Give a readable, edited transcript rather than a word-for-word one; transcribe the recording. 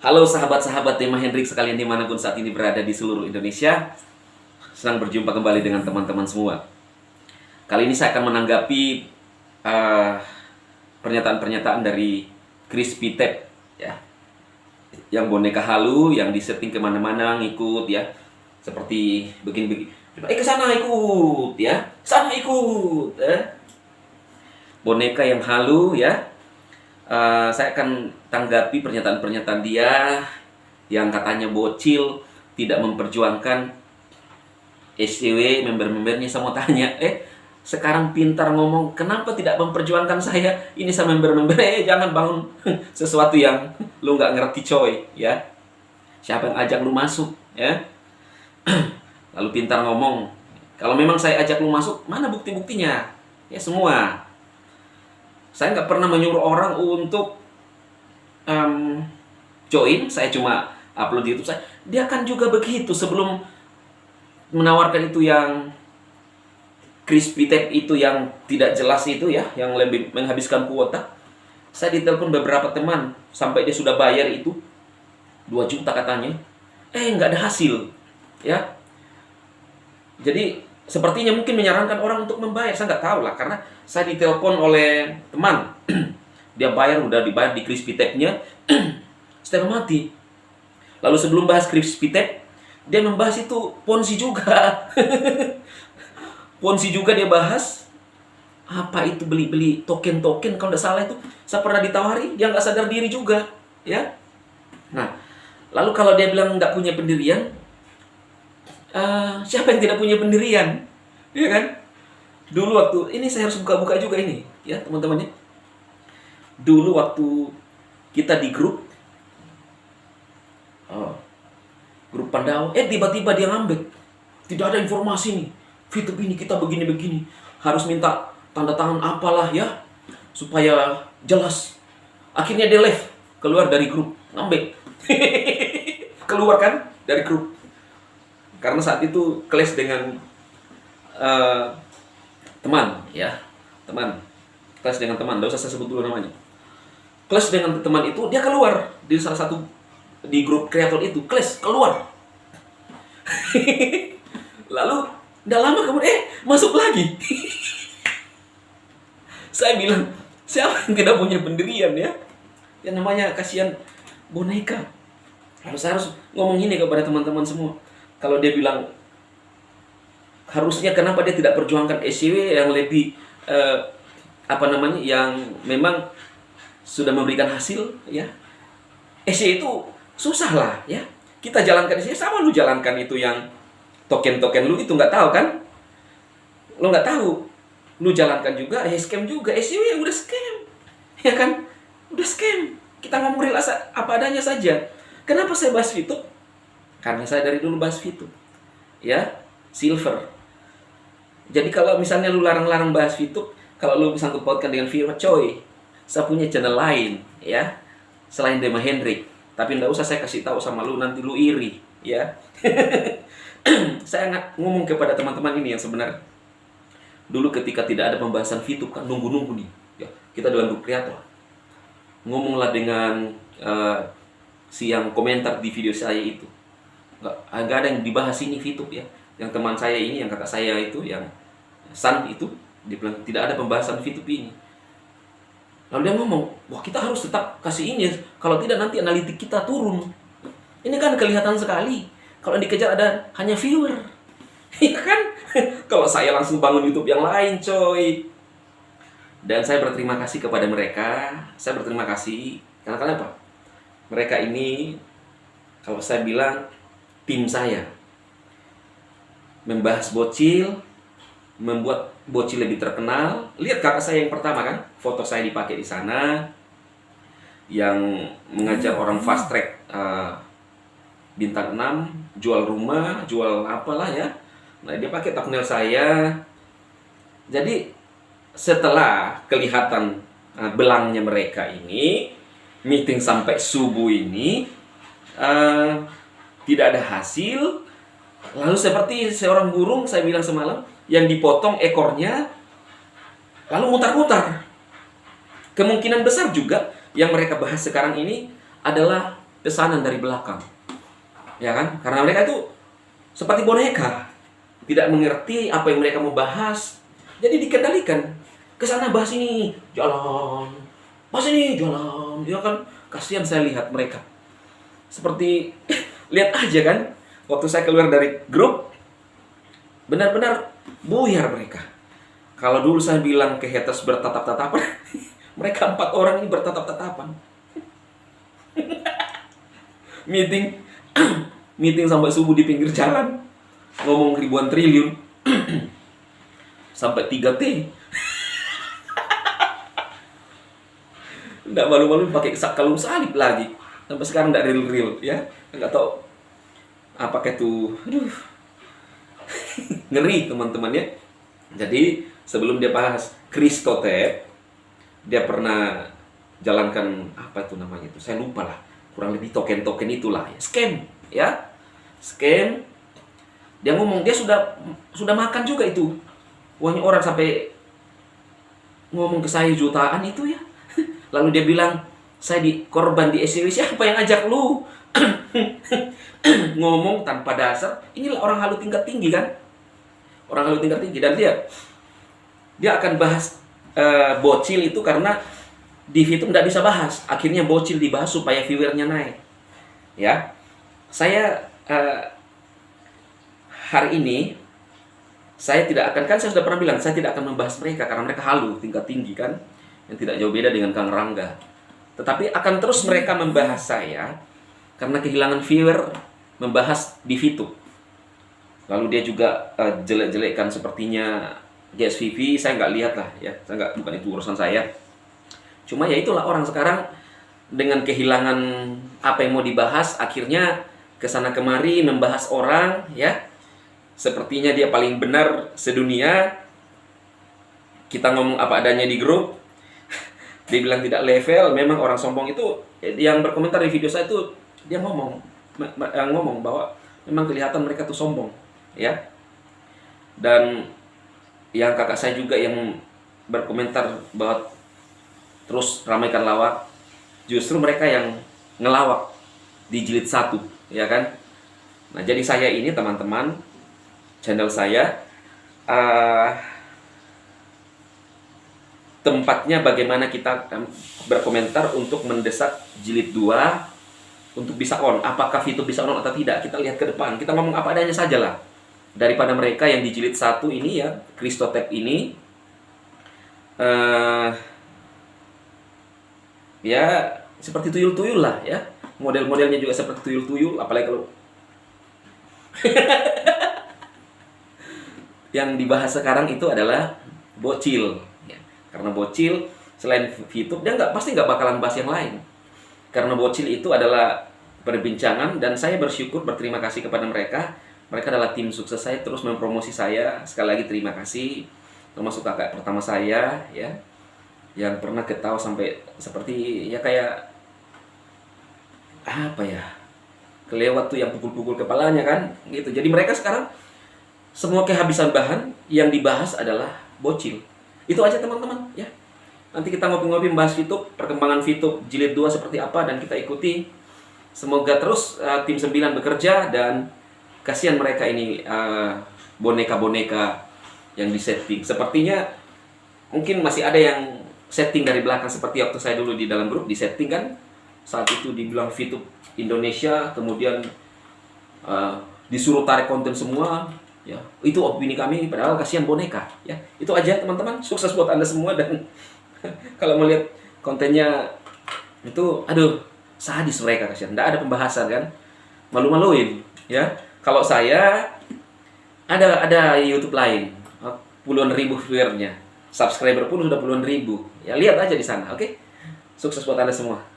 Halo sahabat-sahabat Tema Hendrik sekalian dimanapun saat ini berada di seluruh Indonesia. Senang berjumpa kembali dengan teman-teman semua. Kali ini saya akan menanggapi pernyataan-pernyataan dari Crispy Tab ya. Yang boneka halu yang disetting kemana-mana ngikut ya. Seperti begini-begini. Ke sana ikut ya. Sana ikut boneka yang halu ya. Saya akan tanggapi pernyataan-pernyataan dia yang katanya bocil, tidak memperjuangkan SJW, member-membernya. Saya mau tanya, sekarang pintar ngomong, kenapa tidak memperjuangkan saya? Ini saya member-member, jangan bangun sesuatu yang lu nggak ngerti coy, ya. Siapa yang ajak lu masuk, ya? Lalu pintar ngomong, kalau memang saya ajak lu masuk, mana bukti-buktinya? Ya semua. Saya nggak pernah menyuruh orang untuk join. Saya cuma upload di YouTube saya. Dia kan juga begitu sebelum menawarkan itu yang Crispy Tab itu yang tidak jelas itu ya, yang lebih menghabiskan kuota. Saya ditelepon beberapa teman sampai dia sudah bayar itu 2 juta katanya. Nggak ada hasil, ya. Jadi sepertinya mungkin menyarankan orang untuk membayar, saya nggak tahu lah, karena saya ditelepon oleh teman. Dia bayar, udah dibayar di Crispy Tab-nya, setengah mati. Lalu sebelum bahas Crispy Tab, dia membahas itu Ponzi juga. Ponzi juga dia bahas. Apa itu beli-beli token-token, kalau nggak salah itu. Saya pernah ditawari, dia nggak sadar diri juga. Ya. Nah, lalu kalau dia bilang nggak punya pendirian, siapa yang tidak punya pendirian? Iya kan? Dulu waktu, ini saya harus buka-buka juga ini, ya teman-teman ya. Dulu waktu kita di grup Pandawa, tiba-tiba dia ngambek. Tidak ada informasi nih, Fitup ini kita begini-begini, harus minta tanda tangan apalah ya, supaya jelas. Akhirnya dia live, keluar dari grup, ngambek. Keluar kan dari grup. Karena saat itu clash dengan teman, ya, teman, clash dengan teman, tidak usah saya sebut dulu namanya. Clash dengan teman itu, dia keluar di salah satu di grup kreator itu, clash keluar. Lalu, tidak lama kemudian, masuk lagi. Saya bilang, siapa yang tidak punya pendirian ya? Yang namanya kasihan boneka. Harus ngomong ini kepada teman-teman semua. Kalau dia bilang harusnya kenapa dia tidak perjuangkan SJW yang lebih yang memang sudah memberikan hasil ya. SJW itu susah lah ya. Kita jalankan SJW sama lu jalankan itu yang token-token lu itu nggak tahu kan? Lu nggak tahu. Lu jalankan juga, scam juga. SJW yang udah scam. Ya kan? Udah scam. Kita ngomong real apa adanya saja. Kenapa saya bahas Fitup? Karena saya dari dulu bahas Fitup. Ya, silver. Jadi kalau misalnya lu larang-larang bahas Fitup, kalau lu sangkut pautkan dengan Viro, coy, saya punya channel lain, ya, selain Tema Hendrik. Tapi nggak usah saya kasih tahu sama lu, nanti lu iri, ya. Saya ngomong kepada teman-teman ini yang sebenarnya. Dulu ketika tidak ada pembahasan Fitup, kan nunggu-nunggu nih, ya, kita dalam grup kreator. Ngomonglah dengan si yang komentar di video saya itu. Nggak ada yang dibahas ini Fitup ya. Yang teman saya ini, yang kakak saya itu, yang San itu, dia bilang tidak ada pembahasan Fitup ini. Lalu dia ngomong, wah kita harus tetap kasih ini, kalau tidak nanti analitik kita turun. Ini kan kelihatan sekali. Kalau dikejar ada hanya viewer. Iya kan? Kalau saya langsung bangun YouTube yang lain coy. Dan saya berterima kasih kepada mereka. Saya berterima kasih, karena kenapa? Mereka ini, kalau saya bilang, tim saya membahas bocil, membuat bocil lebih terkenal. Lihat kakak saya yang pertama kan, foto saya dipakai di sana, yang mengajar orang fast track bintang 6, jual rumah, jual apalah ya. Nah dia pakai thumbnail saya. Jadi setelah kelihatan belangnya mereka ini, meeting sampai subuh ini, tidak ada hasil. Lalu seperti seorang burung, saya bilang semalam, yang dipotong ekornya, lalu mutar-mutar. Kemungkinan besar juga yang mereka bahas sekarang ini adalah pesanan dari belakang. Ya kan? Karena mereka itu seperti boneka. Tidak mengerti apa yang mereka mau bahas. Jadi dikendalikan. Ke sana bahas ini, jalan. Bahas ini, jalan. Ya kan? Kasihan saya lihat mereka. Seperti lihat aja kan, waktu saya keluar dari grup, benar-benar buyar mereka. Kalau dulu saya bilang ke haters bertatap-tatapan, mereka 4 orang ini bertatap-tatapan. Meeting meeting sampai subuh di pinggir jalan, ngomong ribuan triliun. Sampai 3T. Nggak malu-malu pakai kalung salib lagi. Sampai sekarang nggak real-real, ya. Nggak tahu apakah itu, aduh. Ngeri teman-teman ya. Jadi sebelum dia bahas Kristotep, dia pernah jalankan apa itu namanya itu, saya lupa lah, kurang lebih token-token itulah ya. Scam ya, scam. Dia ngomong dia sudah makan juga itu uangnya orang, sampai ngomong ke saya jutaan itu ya. Lalu dia bilang, saya korban di SCW, siapa yang ajak lu? Ngomong tanpa dasar. Inilah orang halu tingkat tinggi kan, orang halu tingkat tinggi. Dan dia akan bahas bocil itu karena di Fitum nggak bisa bahas. Akhirnya bocil dibahas supaya viewernya naik. Ya, saya hari ini saya tidak akan, kan saya sudah pernah bilang, saya tidak akan membahas mereka karena mereka halu tingkat tinggi kan, yang tidak jauh beda dengan Kang Rangga. Tetapi akan terus mereka membahas saya karena kehilangan viewer, membahas di Fitum. Lalu dia juga jelek-jelekkan sepertinya GSVP, saya nggak lihat lah ya, bukan itu urusan saya. Cuma ya itulah orang sekarang dengan kehilangan apa yang mau dibahas, akhirnya kesana kemari membahas orang ya. Sepertinya dia paling benar sedunia. Kita ngomong apa adanya di grup, dia bilang tidak level. Memang orang sombong itu, yang berkomentar di video saya itu, dia ngomong bahwa memang kelihatan mereka tuh sombong ya. Dan yang kakak saya juga yang berkomentar bahwa terus ramaikan lawak, justru mereka yang ngelawak di jilid 1 ya kan. Nah jadi saya ini teman-teman, channel saya tempatnya bagaimana kita berkomentar untuk mendesak jilid 2 untuk bisa on. Apakah Fitum bisa on atau tidak, kita lihat ke depan. Kita ngomong apa adanya saja lah, daripada mereka yang di jilid 1 ini ya, Kristotep ini ya seperti tuyul-tuyul lah ya. Model-modelnya juga seperti tuyul-tuyul, apalagi kalau yang dibahas sekarang itu adalah bocil ya. Karena bocil selain Fitum, dia pasti nggak bakalan bahas yang lain. Karena bocil itu adalah perbincangan, dan saya bersyukur, berterima kasih kepada mereka. Mereka adalah tim sukses saya, terus mempromosi saya. Sekali lagi terima kasih. Termasuk kakak pertama saya ya, yang pernah ketawa sampai seperti ya kayak apa ya, kelewat tuh yang pukul-pukul kepalanya kan gitu. Jadi mereka sekarang semua kehabisan bahan, yang dibahas adalah bocil. Itu aja teman-teman ya. Nanti kita ngopi-ngopi membahas Fitum, perkembangan Fitum jilid 2 seperti apa, dan kita ikuti. Semoga terus tim 9 bekerja, dan kasihan mereka ini boneka-boneka yang disetting. Sepertinya mungkin masih ada yang setting dari belakang, seperti waktu saya dulu di dalam grup disetting kan. Saat itu dibilang Fitum Indonesia, kemudian disuruh tarik konten semua ya. Itu opini kami, padahal kasihan boneka ya. Itu aja teman-teman, sukses buat Anda semua. Dan kalau melihat kontennya itu, aduh, sadis mereka, kasihan. Nggak ada pembahasan kan, malu-maluin ya. Kalau saya ada YouTube lain, puluhan ribu viewernya, subscriber pun sudah puluhan ribu ya. Lihat aja di sana, oke? Sukses buat Anda semua.